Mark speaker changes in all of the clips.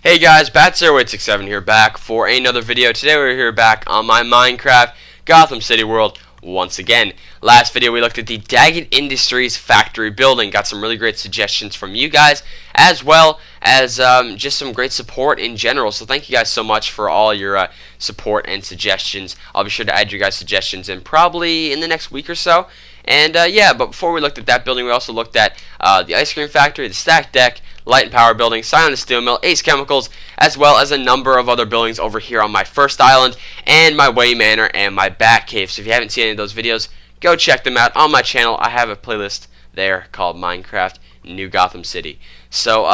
Speaker 1: Hey guys, Bat0867 here back for another video. Today we're here back on my Minecraft Gotham City world once again. Last video we looked at the Daggett Industries factory building. Got some really great suggestions from you guys as well as just some great support in general. So thank you guys so much for all your support and suggestions. I'll be sure to add your guys' suggestions in probably in the next week or so. And yeah, but before we looked at that building, we also looked at the ice cream factory, the stacked deck, light and power building, Silent Steel Mill, Ace Chemicals, as well as a number of other buildings over here on my first island, and my Way Manor and my Bat Cave. So if you haven't seen any of those videos, go check them out on my channel. I have a playlist there called Minecraft New Gotham City. So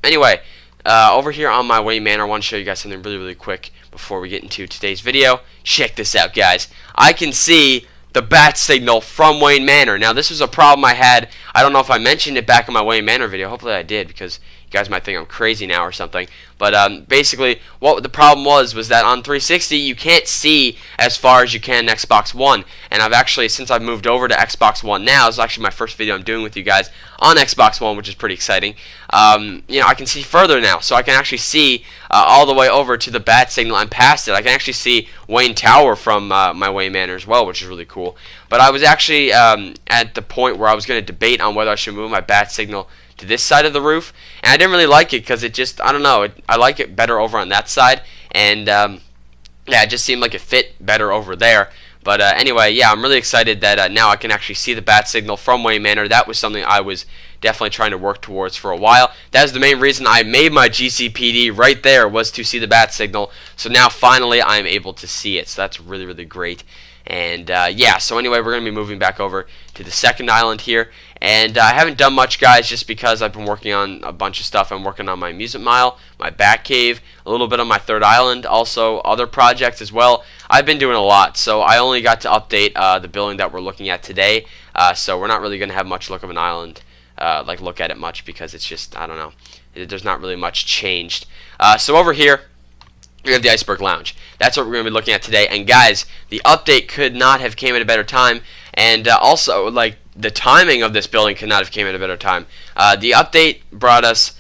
Speaker 1: anyway, over here on my Way Manor, I want to show you guys something really quick before we get into today's video. Check this out, guys. I can see the bat signal from Wayne Manor. Now, this was a problem I had. I don't know if I mentioned it back in my Wayne Manor video. Hopefully I did, because you guys might think I'm crazy now or something. But basically, what the problem was that on 360, you can't see as far as you can in Xbox One. And I've actually, since I've moved over to Xbox One now, this is actually my first video I'm doing with you guys on Xbox One, which is pretty exciting. You know, I can see further now, so I can actually see all the way over to the bat signal and past it. I can actually see Wayne Tower from my Wayne Manor as well, which is really cool. But I was actually at the point where I was going to debate on whether I should move my bat signal to this side of the roof, and I didn't really like it because it just, I don't know, I like it better over on that side, and yeah, it just seemed like it fit better over there. But anyway, yeah, I'm really excited that now I can actually see the bat signal from Wayne Manor. That was something I was definitely trying to work towards for a while. That is the main reason I made my GCPD right there, was to see the bat signal. So now finally I'm able to see it. So that's really great. And yeah, so anyway, we're going to be moving back over to the second island here. And I haven't done much, guys, just because I've been working on a bunch of stuff. I'm working on my Amusement Mile, my Bat Cave, a little bit on my third island, also other projects as well. I've been doing a lot, so I only got to update the building that we're looking at today. So we're not really going to have much look of an island, look at it much, because it's just, I don't know, there's not really much changed. So over here, we have the Iceberg Lounge. That's what we're going to be looking at today. And guys, the update could not have came at a better time. And also, like, the timing of this building could not have came at a better time. The update brought us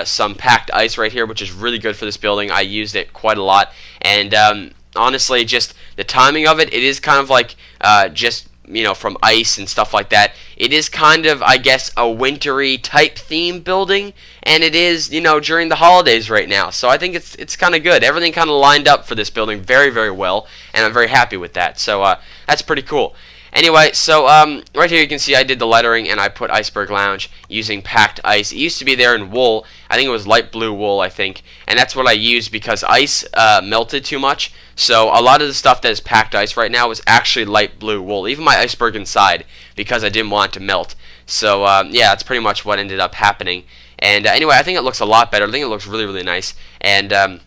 Speaker 1: some packed ice right here, which is really good for this building. I used it quite a lot. And honestly, just the timing of it is kind of like just, you know, from ice and stuff like that. It is kind of, I guess, a wintry type theme building, and it is, you know, during the holidays right now. So I think it's kind of good. Everything kind of lined up for this building very well, and I'm very happy with that. So that's pretty cool. Anyway, so right here you can see I did the lettering, and I put Iceberg Lounge using packed ice. It used to be there in wool. I think it was light blue wool, I think, and that's what I used because ice melted too much. So a lot of the stuff that is packed ice right now is actually light blue wool, even my iceberg inside, because I didn't want it to melt. So yeah, that's pretty much what ended up happening. And anyway, I think it looks a lot better. I think it looks really nice. And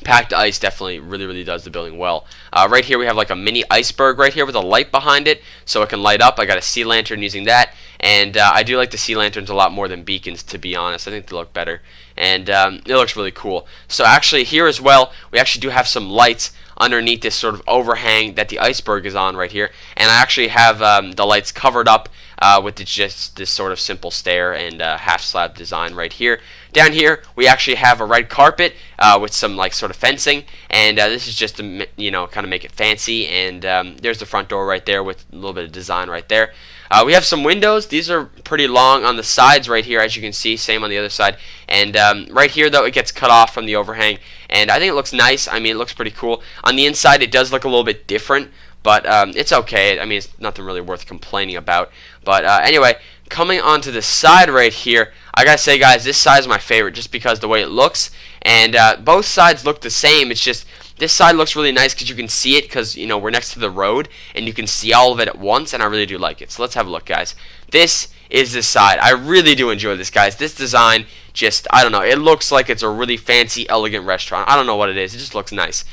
Speaker 1: packed ice definitely really does the building well. Right here we have like a mini iceberg right here with a light behind it, so it can light up. I got a sea lantern using that, and I do like the sea lanterns a lot more than beacons, to be honest. I think they look better, and it looks really cool. So actually here as well, we actually do have some lights underneath this sort of overhang that the iceberg is on right here, and I actually have the lights covered up with just this sort of simple stair and half slab design right here. Down here we actually have a red carpet with some like sort of fencing, and this is just to, you know, kind of make it fancy. And there's the front door right there with a little bit of design right there. We have some windows. These are pretty long on the sides right here, as you can see. Same on the other side. And right here, though, it gets cut off from the overhang. And I think it looks nice. I mean, it looks pretty cool. On the inside, it does look a little bit different, but it's okay. I mean, it's nothing really worth complaining about. But anyway, coming onto the side right here, I gotta say, guys, this side is my favorite just because the way it looks. And both sides look the same. It's just this side looks really nice because you can see it, because, you know, we're next to the road and you can see all of it at once, and I really do like it. So let's have a look, guys. This is the side. I really do enjoy this, guys. This design just, I don't know, it looks like it's a really fancy, elegant restaurant. I don't know what it is. It just looks nice.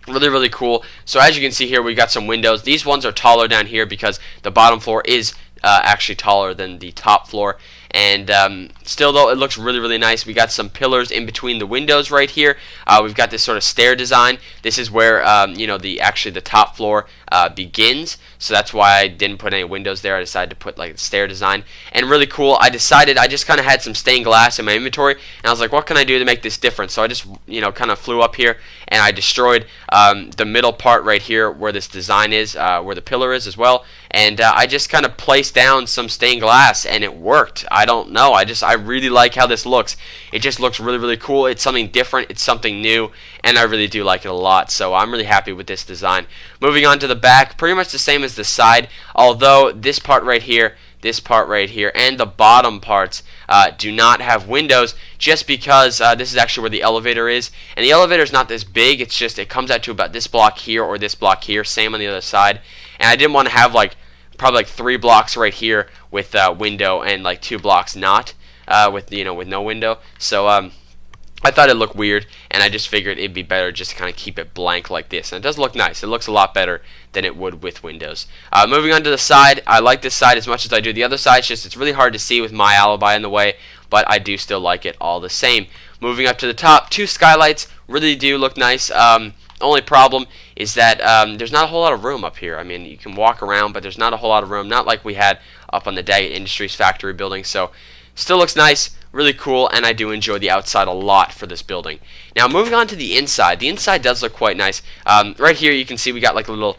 Speaker 1: Really cool. So as you can see here, we got some windows. These ones are taller down here because the bottom floor is actually taller than the top floor. And still, though, it looks really, really nice. We got some pillars in between the windows right here. We've got this sort of stair design. This is where the top floor begins. So that's why I didn't put any windows there. I decided to put like a stair design. And really cool, I just kind of had some stained glass in my inventory, and I was like, what can I do to make this different? So I just kind of flew up here and I destroyed the middle part right here where this design is, where the pillar is as well. And I just kind of placed down some stained glass, and it worked. I don't know. I really like how this looks. It just looks really, really cool. It's something different. It's something new, and I really do like it a lot. So I'm really happy with this design. Moving on to the back, pretty much the same as the side, although this part right here, and the bottom parts do not have windows, just because this is actually where the elevator is, and the elevator is not this big. It's just, it comes out to about this block here or this block here, same on the other side. And I didn't want to have probably 3 blocks right here with window and like 2 blocks not with no window. So I thought it looked weird, and I just figured it'd be better just to kind of keep it blank like this. And it does look nice. It looks a lot better than it would with windows. Moving on to the side, I like this side as much as I do the other side. It's really hard to see with my alibi in the way, but I do still like it all the same. Moving up to the top, 2 skylights really do look nice. Only problem is that there's not a whole lot of room up here. I mean, you can walk around, but there's not a whole lot of room. Not like we had up on the Daggett Industries factory building. So still looks nice. Really cool, and I do enjoy the outside a lot for this building. Now moving on to the inside. The inside does look quite nice. Right here you can see we got like a little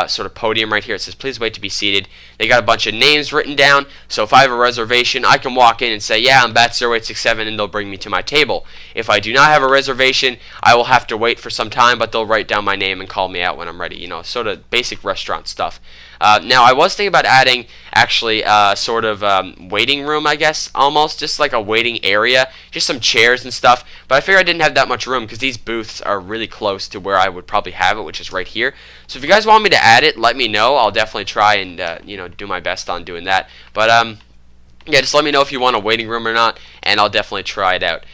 Speaker 1: sort of podium right here. It says, please wait to be seated. They got a bunch of names written down, so if I have a reservation, I can walk in and say, yeah, I'm Bat0867, and they'll bring me to my table. If I do not have a reservation, I will have to wait for some time, but they'll write down my name and call me out when I'm ready. Sort of basic restaurant stuff. Now, I was thinking about adding, actually, sort of waiting room, I guess, almost, just like a waiting area, just some chairs and stuff, but I figured I didn't have that much room, because these booths are really close to where I would probably have it, which is right here. So if you guys want me to add it, let me know. I'll definitely try and, do my best on doing that. But, yeah, just let me know if you want a waiting room or not, and I'll definitely try it out.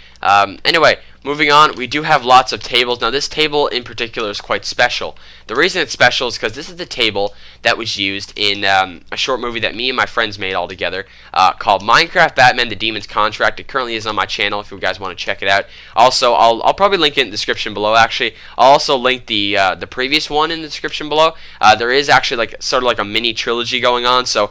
Speaker 1: Anyway, moving on, we do have lots of tables. Now, this table in particular is quite special. The reason it's special is because this is the table that was used in a short movie that me and my friends made all together called Minecraft Batman: The Demon's Contract. It currently is on my channel if you guys want to check it out. Also, I'll probably link it in the description below, actually. I'll also link the previous one in the description below. There is actually sort of like a mini trilogy going on. So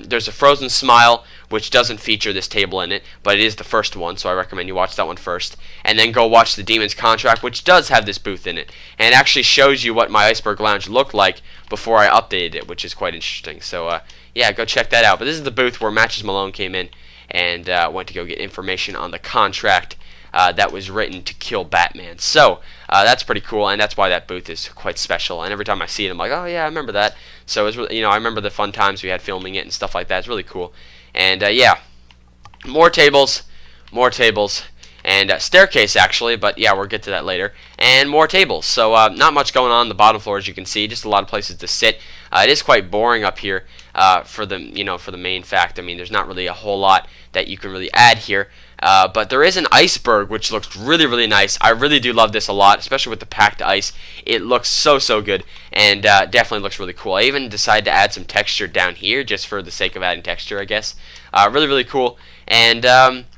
Speaker 1: there's a Frozen Smile, which doesn't feature this table in it, but it is the first one, so I recommend you watch that one first. And then go watch The Demon's Contract, which does have this booth in it. And it actually shows you what my Iceberg Lounge looked like before I updated it, which is quite interesting. So, yeah, go check that out. But this is the booth where Matches Malone came in and went to go get information on the contract that was written to kill Batman. So, that's pretty cool, and that's why that booth is quite special. And every time I see it, I'm like, oh, yeah, I remember that. So, it's really, I remember the fun times we had filming it and stuff like that. It's really cool. And yeah, more tables, and staircase actually, but yeah, we'll get to that later. And more tables. So not much going on the bottom floor, as you can see. Just a lot of places to sit. It is quite boring up here for the main fact. I mean, there's not really a whole lot that you can really add here. But there is an iceberg, which looks really, really nice. I really do love this a lot, especially with the packed ice. It looks so good, and definitely looks really cool. I even decided to add some texture down here, just for the sake of adding texture, I guess. Really, really cool, and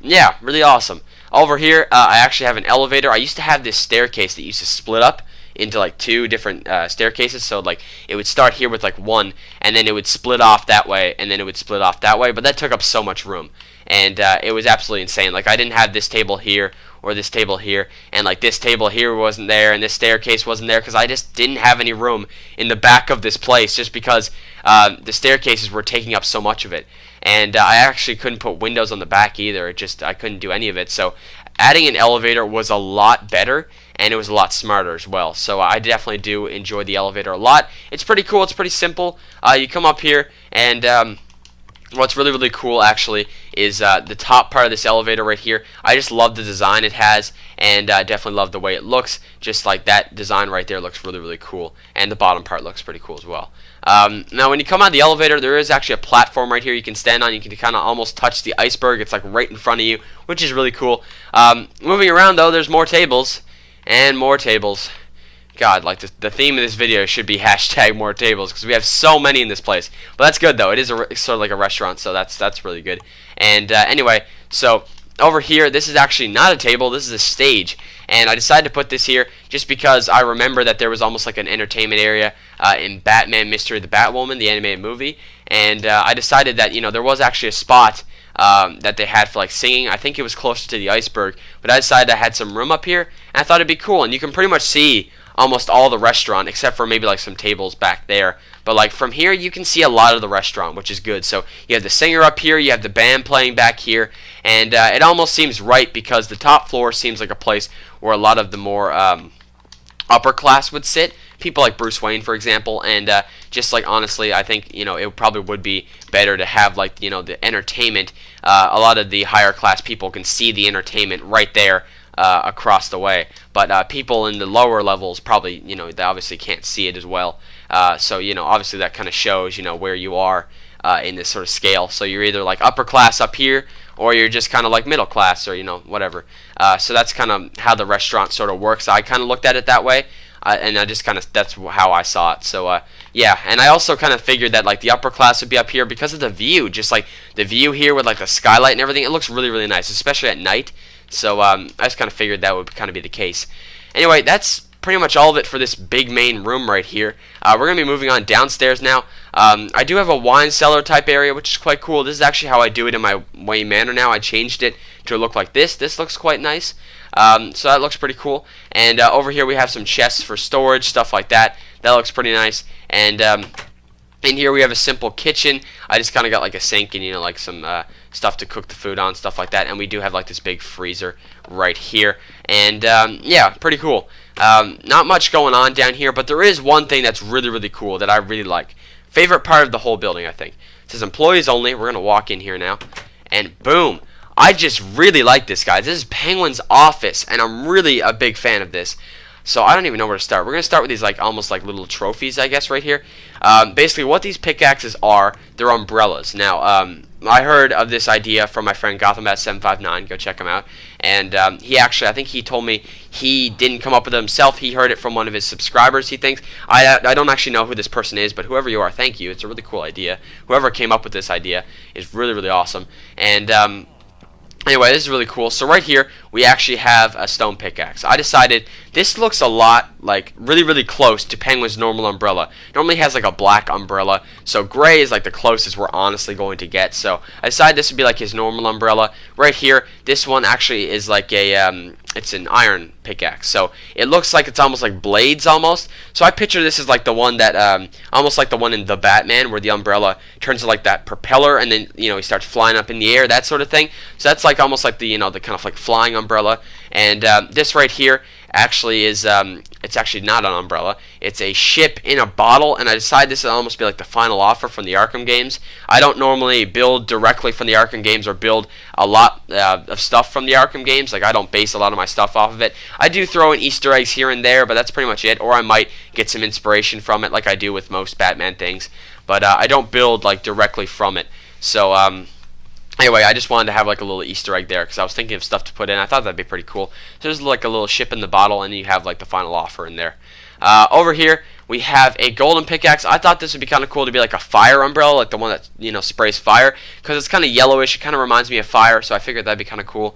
Speaker 1: yeah, really awesome. Over here, I actually have an elevator. I used to have this staircase that used to split up into like 2 different staircases, so like it would start here with like 1, and then it would split off that way, and then it would split off that way, but that took up so much room, and it was absolutely insane. Like, I didn't have this table here or this table here, and like this table here wasn't there, and this staircase wasn't there, because I just didn't have any room in the back of this place, just because the staircases were taking up so much of it. And I actually couldn't put windows on the back either. I couldn't do any of it. So adding an elevator was a lot better, and it was a lot smarter as well. So I definitely do enjoy the elevator a lot. It's pretty cool. It's pretty simple. You come up here, and what's really, really cool actually is the top part of this elevator right here. I just love the design it has, and definitely love the way it looks. Just like that design right there looks really, really cool, and the bottom part looks pretty cool as well. Now when you come out of the elevator, there is actually a platform right here you can stand on. You can kind of almost touch the iceberg. It's like right in front of you, which is really cool. Moving around though, there's more tables and more tables God, like the theme of this video should be hashtag more tables because we have so many in this place. But that's good though. It is sort of like a restaurant, so that's really good. And anyway, so over here, this is actually not a table. This is a stage, and I decided to put this here just because I remember that there was almost like an entertainment area in Batman Mystery of the Batwoman, the animated movie, and I decided that there was actually a spot that they had for like singing. I think it was closer to the Iceberg, but I decided I had some room up here, and I thought it'd be cool. And you can pretty much see almost all the restaurant except for maybe like some tables back there. But like from here, you can see a lot of the restaurant, which is good. So you have the singer up here, you have the band playing back here, and it almost seems right because the top floor seems like a place where a lot of the more upper class would sit. People like Bruce Wayne, for example, and just like honestly, I think it probably would be better to have like the entertainment. A lot of the higher class people can see the entertainment right there across the way, but people in the lower levels probably they obviously can't see it as well. So obviously that kind of shows where you are in this sort of scale. So you're either like upper class up here, or you're just kind of like middle class, or whatever. So that's kind of how the restaurant sort of works. I kind of looked at it that way. And I just that's how I saw it. So yeah, and I also kind of figured that like the upper class would be up here because of the view, just like the view here with like the skylight and everything. It looks really, really nice, especially at night. So I just kind of figured that would kind of be the case. Anyway, that's pretty much all of it for this big main room right here. We're gonna be moving on downstairs now. I do have a wine cellar type area, which is quite cool. This is actually how I do it in my Wayne Manor now. I changed it to look like this. This looks quite nice. So that looks pretty cool. And over here we have some chests for storage, stuff like that. That looks pretty nice. And in here we have a simple kitchen. I just kind of got like a sink and like some stuff to cook the food on, stuff like that. And we do have like this big freezer right here. And yeah, pretty cool. Not much going on down here, but there is one thing that's really, really cool that I really like. Favorite part of the whole building, I think. It says employees only. We're gonna walk in here now, and boom. I just really like this, guys. This is Penguin's office, and I'm really a big fan of this. So I don't even know where to start. We're going to start with these like almost like little trophies, I guess, right here. Basically, what these pickaxes are, they're umbrellas. Now, I heard of this idea from my friend Gotham at 759. Go check him out. And he actually, I think he told me he didn't come up with it himself. He heard it from one of his subscribers, he thinks. I don't actually know who this person is, but whoever you are, thank you. It's a really cool idea. Whoever came up with this idea is really, really awesome. And anyway, this is really cool. So right here, we actually have a stone pickaxe. I decided this looks a lot like really, really close to Penguin's normal umbrella. Normally has like a black umbrella, so gray is like the closest we're honestly going to get. So I decided this would be like his normal umbrella. Right here, this one actually is like a it's an iron pickaxe, so it looks like it's almost like blades almost. So I picture this as like the one that almost like the one in the Batman where the umbrella turns to like that propeller and then he starts flying up in the air, that sort of thing. So that's like almost like the the kind of like flying umbrella. And this right here actually is it's actually not an umbrella, it's a ship in a bottle, and I decided this would almost be like the final offer from the Arkham games. I don't normally build directly from the Arkham games or build a lot of stuff from the Arkham games. Like I don't base a lot of my stuff off of it. I do throw in Easter eggs here and there, but that's pretty much it, or I might get some inspiration from it like I do with most Batman things, but I don't build like directly from it. So anyway, I just wanted to have like a little Easter egg there because I was thinking of stuff to put in. I thought that'd be pretty cool. So there's like a little ship in the bottle, and then you have like the final offer in there. Over here, we have a golden pickaxe. I thought this would be kind of cool to be like a fire umbrella, like the one that sprays fire, because it's kind of yellowish. It kind of reminds me of fire, so I figured that'd be kind of cool.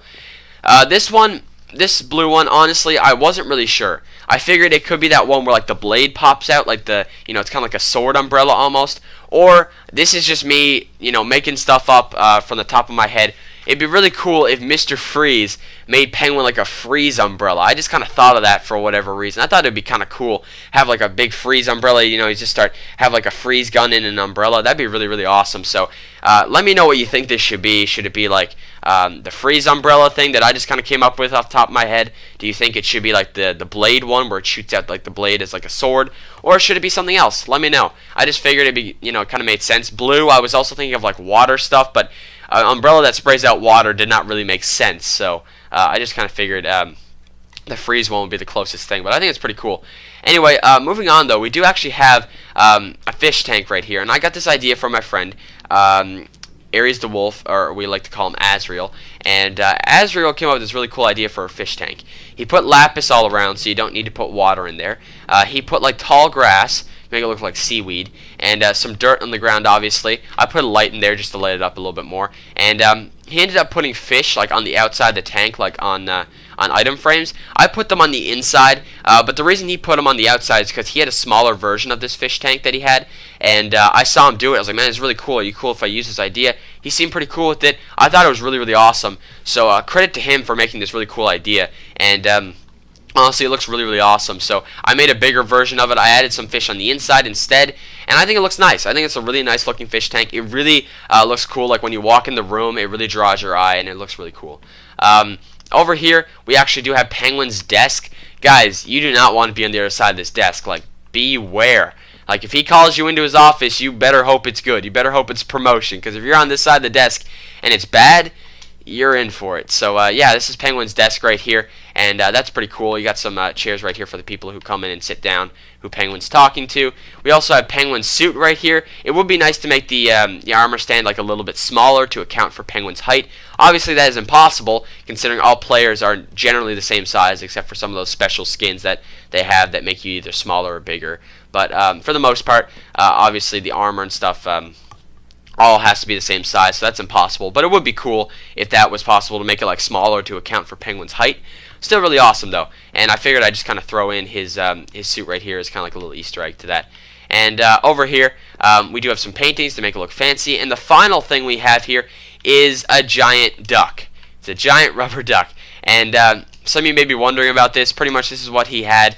Speaker 1: This blue one, honestly, I wasn't really sure. I figured it could be that one where like the blade pops out, like the it's kind of like a sword umbrella almost. Or this is just me, making stuff up from the top of my head. It'd be really cool if Mr. Freeze made Penguin like a freeze umbrella. I just kind of thought of that for whatever reason. I thought it'd be kind of cool. Have like a big freeze umbrella, you just have like a freeze gun in an umbrella. That'd be really, really awesome. So let me know what you think this should be. Should it be like the freeze umbrella thing that I just kind of came up with off the top of my head? Do you think it should be like the blade one where it shoots out like the blade as like a sword? Or should it be something else? Let me know. I just figured it'd be, it kind of made sense. Blue, I was also thinking of like water stuff, but umbrella that sprays out water did not really make sense. So I just kind of figured the freeze one would be the closest thing, but I think it's pretty cool. Anyway, moving on though, we do actually have a fish tank right here, and I got this idea from my friend. Ares the Wolf, or we like to call him Azrael. And Azrael came up with this really cool idea for a fish tank. He put lapis all around, so you don't need to put water in there. He put like tall grass, make it look like seaweed, and some dirt on the ground, obviously. I put a light in there just to light it up a little bit more. And he ended up putting fish like on the outside of the tank, like on item frames. I put them on the inside, but the reason he put them on the outside is because he had a smaller version of this fish tank that he had, and I saw him do it. I was like, man, it's really cool. Are you cool if I use this idea? He seemed pretty cool with it. I thought it was really, really awesome. So credit to him for making this really cool idea. And honestly, it looks really, really awesome. So I made a bigger version of it. I added some fish on the inside instead, and I think it looks nice. I think it's a really nice looking fish tank. It really looks cool. Like when you walk in the room, it really draws your eye, and it looks really cool. Over here, we actually do have Penguin's desk. Guys, you do not want to be on the other side of this desk. Like, beware. Like, if he calls you into his office, you better hope it's good. You better hope it's promotion, because if you're on this side of the desk and it's bad, you're in for it. So, yeah, this is Penguin's desk right here, and that's pretty cool. You got some chairs right here for the people who come in and sit down, who Penguin's talking to. We also have Penguin's suit right here. It would be nice to make the armor stand like a little bit smaller to account for Penguin's height. Obviously, that is impossible, considering all players are generally the same size, except for some of those special skins that they have that make you either smaller or bigger. But for the most part, obviously the armor and stuff all has to be the same size, so that's impossible. But it would be cool if that was possible to make it like smaller to account for Penguin's height. Still really awesome though, and I figured I'd just kind of throw in his suit right here as kind of like a little Easter egg to that. And over here, we do have some paintings to make it look fancy. And the final thing we have here is a giant duck. It's a giant rubber duck. And some of you may be wondering about this. Pretty much this is what he had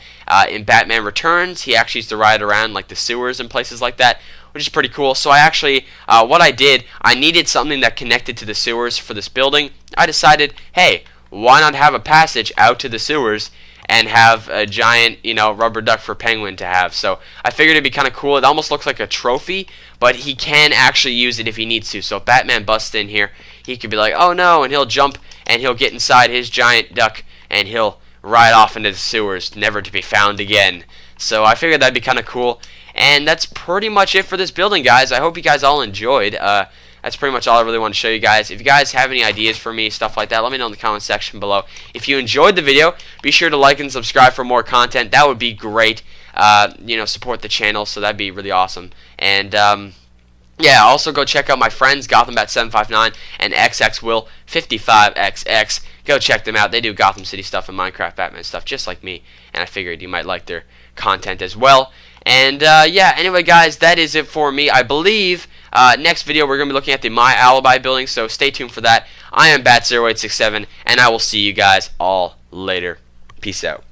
Speaker 1: in Batman Returns. He actually used to ride around like the sewers and places like that, which is pretty cool. So I actually, what I did, I needed something that connected to the sewers for this building. I decided, hey, why not have a passage out to the sewers and have a giant, rubber duck for Penguin to have. So I figured it'd be kind of cool. It almost looks like a trophy, but he can actually use it if he needs to. So if Batman busts in here, he could be like, oh no, and he'll jump and he'll get inside his giant duck and he'll ride off into the sewers, never to be found again. So I figured that'd be kind of cool. And that's pretty much it for this building, guys. I hope you guys all enjoyed. That's pretty much all I really want to show you guys. If you guys have any ideas for me, stuff like that, let me know in the comment section below. If you enjoyed the video, be sure to like and subscribe for more content. That would be great. Support the channel, so that'd be really awesome. And yeah, also go check out my friends, GothamBat759 and XXWill55XX. Go check them out. They do Gotham City stuff and Minecraft Batman stuff just like me, and I figured you might like their content as well. And yeah, anyway guys, that is it for me. I believe next video we're going to be looking at the My Alibi building, so stay tuned for that. I am Bat0867, and I will see you guys all later. Peace out.